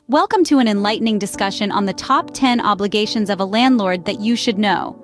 Welcome to an enlightening discussion on the top 10 obligations of a landlord that you should know.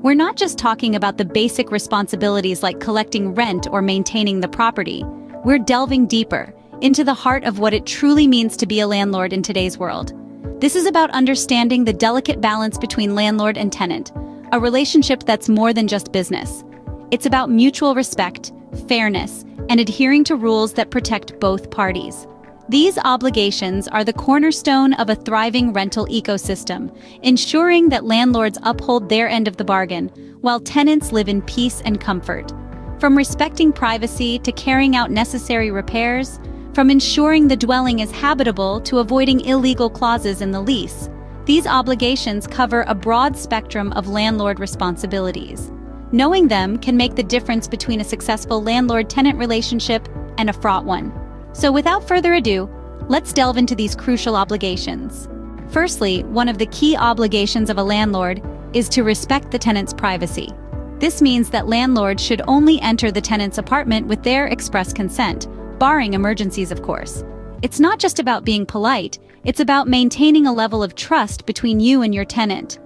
We're not just talking about the basic responsibilities like collecting rent or maintaining the property. We're delving deeper into the heart of what it truly means to be a landlord in today's world. This is about understanding the delicate balance between landlord and tenant, a relationship that's more than just business. It's about mutual respect, fairness, and adhering to rules that protect both parties. These obligations are the cornerstone of a thriving rental ecosystem, ensuring that landlords uphold their end of the bargain, while tenants live in peace and comfort. From respecting privacy to carrying out necessary repairs, from ensuring the dwelling is habitable to avoiding illegal clauses in the lease, these obligations cover a broad spectrum of landlord responsibilities. Knowing them can make the difference between a successful landlord-tenant relationship and a fraught one. So without further ado, let's delve into these crucial obligations. Firstly, one of the key obligations of a landlord is to respect the tenant's privacy. This means that landlords should only enter the tenant's apartment with their express consent, barring emergencies, of course. It's not just about being polite, it's about maintaining a level of trust between you and your tenant.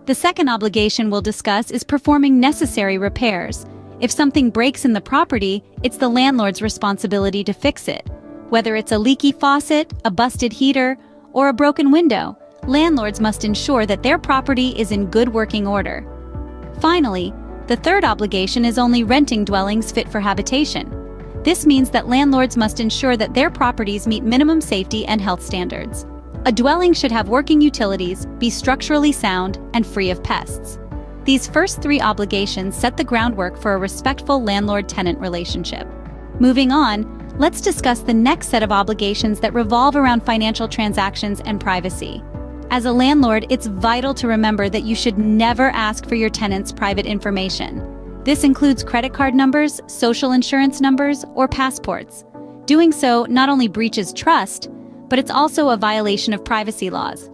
The second obligation we'll discuss is performing necessary repairs. If something breaks in the property, it's the landlord's responsibility to fix it. Whether it's a leaky faucet, a busted heater, or a broken window, landlords must ensure that their property is in good working order. Finally, the third obligation is only renting dwellings fit for habitation. This means that landlords must ensure that their properties meet minimum safety and health standards. A dwelling should have working utilities, be structurally sound, and free of pests. These first three obligations set the groundwork for a respectful landlord-tenant relationship. Moving on, let's discuss the next set of obligations that revolve around financial transactions and privacy. As a landlord, it's vital to remember that you should never ask for your tenants' private information. This includes credit card numbers, social insurance numbers, or passports. Doing so not only breaches trust, but it's also a violation of privacy laws.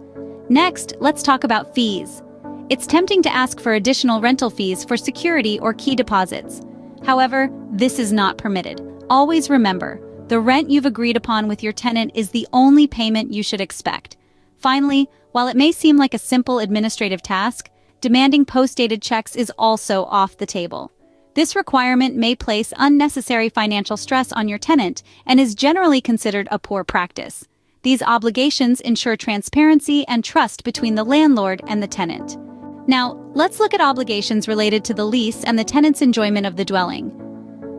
Next, let's talk about fees. It's tempting to ask for additional rental fees for security or key deposits. However, this is not permitted. Always remember, the rent you've agreed upon with your tenant is the only payment you should expect. Finally, while it may seem like a simple administrative task, demanding post-dated checks is also off the table. This requirement may place unnecessary financial stress on your tenant and is generally considered a poor practice. These obligations ensure transparency and trust between the landlord and the tenant. Now, let's look at obligations related to the lease and the tenant's enjoyment of the dwelling.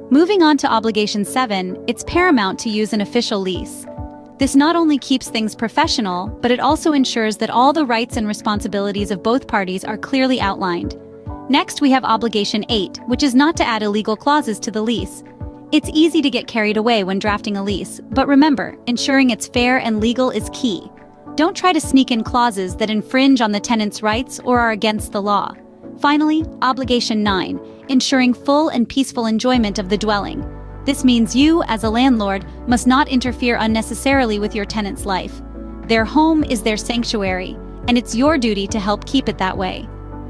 Moving on to Obligation 7, it's paramount to use an official lease. This not only keeps things professional, but it also ensures that all the rights and responsibilities of both parties are clearly outlined. Next, we have Obligation 8, which is not to add illegal clauses to the lease. It's easy to get carried away when drafting a lease, but remember, ensuring it's fair and legal is key. Don't try to sneak in clauses that infringe on the tenant's rights or are against the law. Finally, Obligation 9, ensuring full and peaceful enjoyment of the dwelling. This means you, as a landlord, must not interfere unnecessarily with your tenant's life. Their home is their sanctuary, and it's your duty to help keep it that way.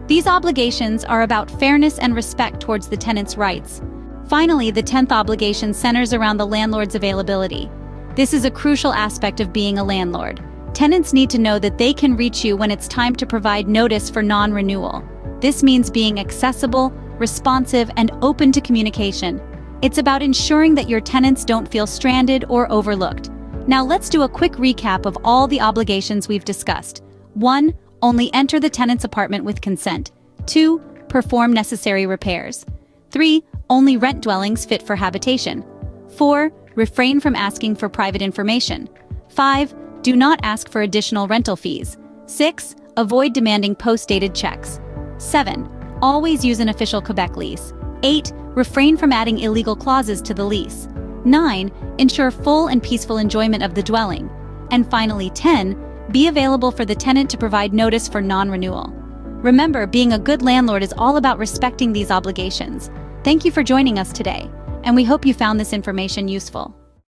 These obligations are about fairness and respect towards the tenant's rights. Finally, the 10th obligation centers around the landlord's availability. This is a crucial aspect of being a landlord. Tenants need to know that they can reach you when it's time to provide notice for non-renewal. This means being accessible, responsive, and open to communication. It's about ensuring that your tenants don't feel stranded or overlooked. Now let's do a quick recap of all the obligations we've discussed. 1. Only enter the tenant's apartment with consent. 2. Perform necessary repairs. 3. Only rent dwellings fit for habitation. 4. Refrain from asking for private information. 5. Do not ask for additional rental fees. 6. Avoid demanding post-dated checks. 7. Always use an official Quebec lease. 8. Refrain from adding illegal clauses to the lease. 9. Ensure full and peaceful enjoyment of the dwelling. And finally, 10. Be available for the tenant to provide notice for non-renewal. Remember, being a good landlord is all about respecting these obligations. Thank you for joining us today, and we hope you found this information useful.